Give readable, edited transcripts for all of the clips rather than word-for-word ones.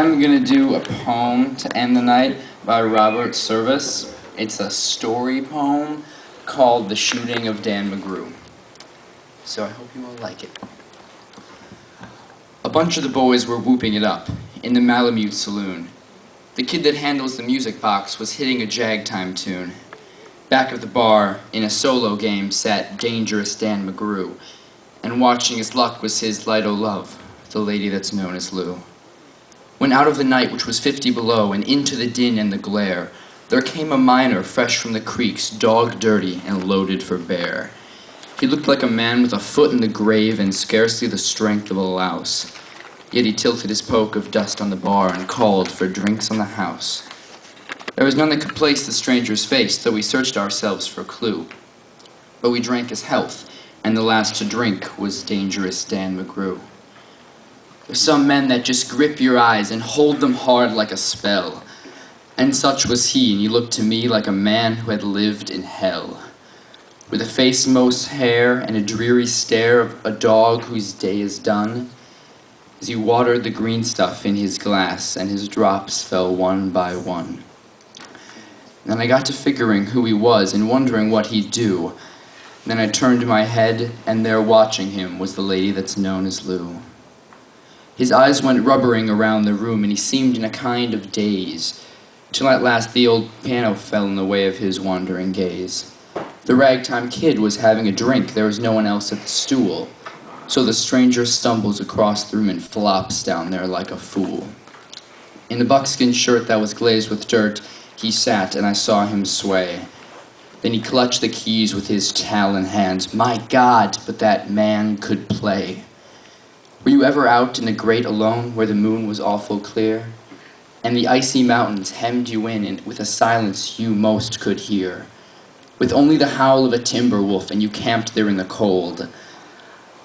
I'm gonna do a poem to end the night by Robert Service. It's a story poem called The Shooting of Dan McGrew. So I hope you all like it. A bunch of the boys were whooping it up in the Malamute saloon. The kid that handles the music box was hitting a jagtime tune. Back of the bar, in a solo game, sat Dangerous Dan McGrew, and watching his luck was his light-o'-love, the lady that's known as Lou. When out of the night, which was 50 below, and into the din and the glare, there came a miner fresh from the creeks, dog dirty and loaded for bear. He looked like a man with a foot in the grave and scarcely the strength of a louse. Yet he tilted his poke of dust on the bar and called for drinks on the house. There was none that could place the stranger's face, though we searched ourselves for clue. But we drank his health, and the last to drink was Dangerous Dan McGrew. There's some men that just grip your eyes and hold them hard like a spell. And such was he, and he looked to me like a man who had lived in hell. With a face most hair and a dreary stare of a dog whose day is done, as he watered the green stuff in his glass, and his drops fell one by one. Then I got to figuring who he was and wondering what he'd do. Then I turned my head, and there watching him was the lady that's known as Lou. His eyes went rubbering around the room, and he seemed in a kind of daze, till at last the old piano fell in the way of his wandering gaze. The ragtime kid was having a drink, there was no one else at the stool, so the stranger stumbles across the room and flops down there like a fool. In a buckskin shirt that was glazed with dirt, he sat, and I saw him sway. Then he clutched the keys with his talon hands. My God, but that man could play. Were you ever out in the great alone, where the moon was awful clear, and the icy mountains hemmed you in and with a silence you most could hear, with only the howl of a timber wolf, and you camped there in the cold,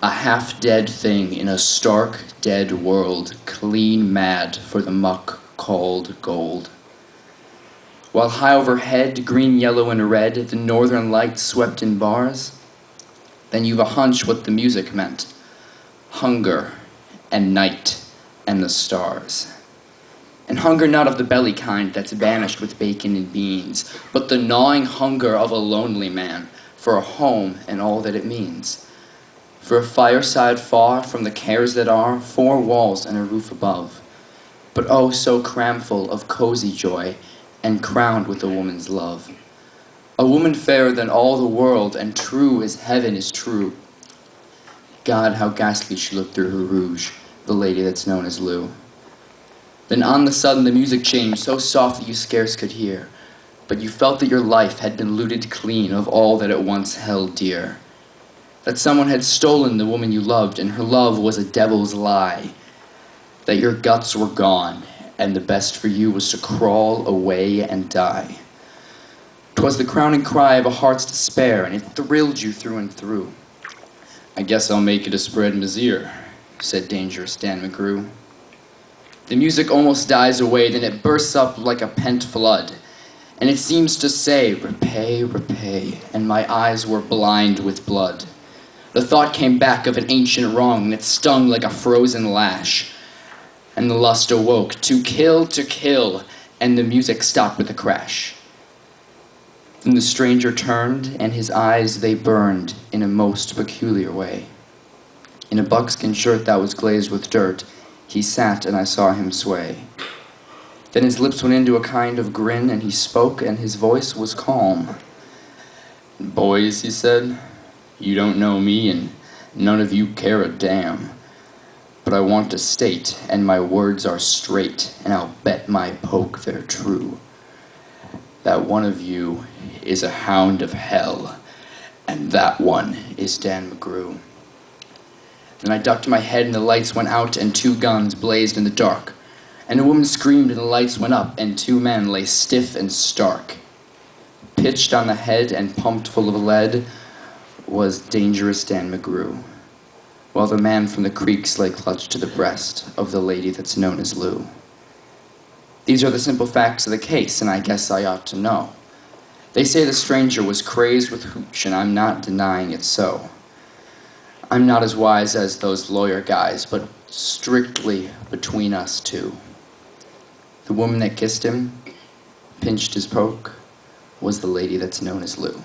a half-dead thing in a stark, dead world, clean mad for the muck called gold? While high overhead, green, yellow, and red, the northern lights swept in bars, then you've a hunch what the music meant. Hunger, and night, and the stars. And hunger not of the belly kind that's banished with bacon and beans, but the gnawing hunger of a lonely man, for a home and all that it means. For a fireside far from the cares that are, 4 walls and a roof above, but oh so cramful of cozy joy, and crowned with a woman's love. A woman fairer than all the world, and true as heaven is true. God, how ghastly she looked through her rouge, the lady that's known as Lou. Then on the sudden the music changed, so soft that you scarce could hear, but you felt that your life had been looted clean of all that it once held dear. That someone had stolen the woman you loved, and her love was a devil's lie. That your guts were gone, and the best for you was to crawl away and die. 'Twas the crowning cry of a heart's despair, and it thrilled you through and through. I guess I'll make it a spread misere, said Dangerous Dan McGrew. The music almost dies away, then it bursts up like a pent flood, and it seems to say, repay, repay, and my eyes were blind with blood. The thought came back of an ancient wrong, and it stung like a frozen lash, and the lust awoke, to kill, and the music stopped with a crash. Then the stranger turned, and his eyes they burned in a most peculiar way. In a buckskin shirt that was glazed with dirt, he sat, and I saw him sway. Then his lips went into a kind of grin, and he spoke, and his voice was calm. Boys, he said, you don't know me, and none of you care a damn. But I want to state, and my words are straight, and I'll bet my poke they're true, that one of you is a hound of hell, and that one is Dan McGrew. Then I ducked my head, and the lights went out, and 2 guns blazed in the dark, and a woman screamed, and the lights went up, and 2 men lay stiff and stark. Pitched on the head and pumped full of lead was Dangerous Dan McGrew, while the man from the creeks lay clutched to the breast of the lady that's known as Lou. These are the simple facts of the case, and I guess I ought to know. They say the stranger was crazed with hooch, and I'm not denying it so. I'm not as wise as those lawyer guys, but strictly between us two. The woman that kissed him, pinched his poke, was the lady that's known as Lou.